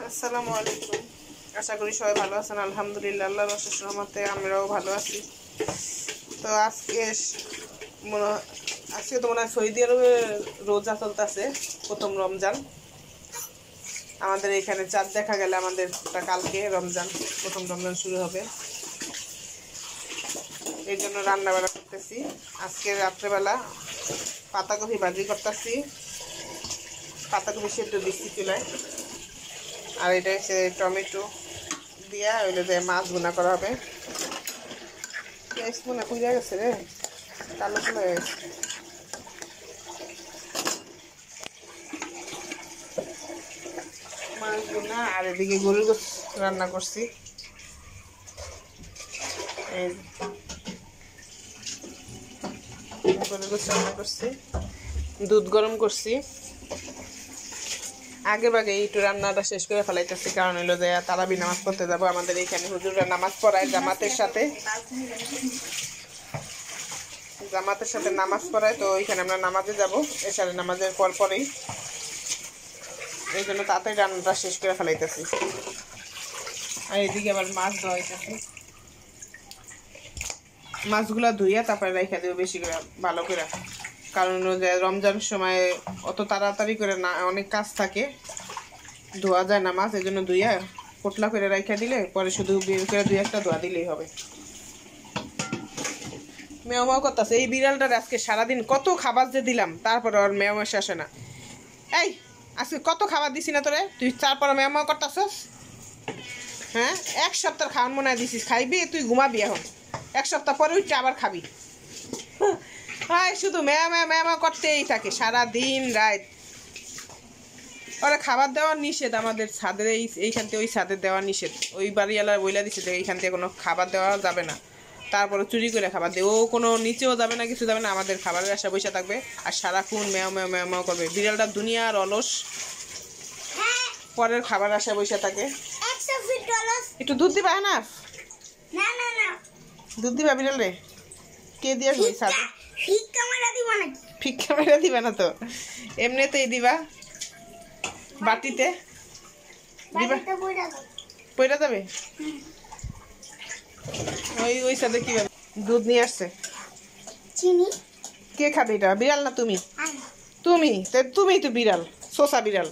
আসসালামু আলাইকুম। আশা করি সবাই ভালো আছেন। আলহামদুলিল্লাহ, আল্লাহর অশেষ রহমতে আমরাও ভালো আছি। তো আজকে তো মনে হয় সৌদি আরবে রোজা চলতেছে, প্রথম রমজান। আমাদের এখানে চাঁদ দেখা গেলে আমাদের কালকে রমজান, প্রথম রমজান শুরু হবে। এই জন্য রান্নাবাড়া করতেছি। আজকে রাত্রেবেলা পাতাকপি ভাজি করতেছি, পাতাকপি সেদ্ধ দিচ্ছি চুলায়। আর এটা হচ্ছে টমেটো দিয়া ওইলে যে মাছ ভুনা করা হবে। পেঁয়াজ মনে খুঁজে গেছে রে, কালো চলে গেছে। মাছ ভুনা আর এদিকে গরুর গোশ রান্না করছি। এই গরুর গোশ রান্না করছি, দুধ গরম করছি। আগে ভাগে একটু রান্নাটা শেষ করে ফেলাইতেছি, কারণ হইলো যে তারাবি নামাজ পড়তে যাবো। আমাদের এইখানে হুজুররা নামাজ পড়ায় জামাতের সাথে নামাজ পড়ায়। তো ওইখানে আমরা নামাজে যাবো, এশারে নামাজের পরেই। এই জন্য তাড়াতাড়ি রান্নাটা শেষ করে ফেলাইতেছি। আর এদিকে আবার মাছ ধোয়াইতেছি। মাছগুলা ধুইয়া তারপরে রেখে দেবো বেশি করে, ভালো করে। কারণ যে রমজান সময় অত তাড়াতাড়ি করে না, অনেক কাজ থাকে, ধোয়া যায় না মাছ। এই জন্য ধুইয়া পোটলা করে রাইখা দিলে পরে শুধু বের করে দুই একটা ধোয়া দিলেই হবে। মেও করতেছে এই বিড়ালটার। আজকে সারাদিন কত খাবার যে দিলাম, তারপরে ওর মেও আসে না। এই আজকে কত খাবার দিছি না তোরে, তুই তারপরে মেও করতেছস? হ্যাঁ, এক সপ্তাহ খাওয়ান মনে হয় দিছিস, খাইবি তুই ঘুমাবি। এখন এক সপ্তাহ পরে উঠে আবার খাবি। হ্যাঁ, শুধু মেয়া করতেই থাকে সারা দিন রাত। ওরা খাবার দেওয়া নিষেধ আমাদের ছাদের, এইখান থেকে ওই ছাদের দেওয়া নিষেধ। ওই বাড়িওয়ালা বইলা দিছে যে এইখান থেকে কোনো খাবার দেওয়া যাবে না। তারপরে চুরি করে খাবার দেয়। ও কোনো নিচেও যাবে না, কিছু যাবে না, আমাদের খাবারের আশা বসে থাকবে আর সারাক্ষণ মেও করবে। বিড়ালটা দুনিয়ার অলস, পরের খাবার আশা বসে থাকে। একটু দুধ দিবা না? দুধ দিবা বিড়াল রে? কে দিয়ে আসবে ছাদে? ফিক্কা মেরা দিবা না তো, এমনিতেই দিবা বাটিতে দিবা, পয়রা যাবে। ওই সাথে কি দুধ নিয়ে আসছে? চিনি। কে খাবে এটা? বিড়াল না তুমি? তুমি তো বিড়াল, শোষা বিড়াল।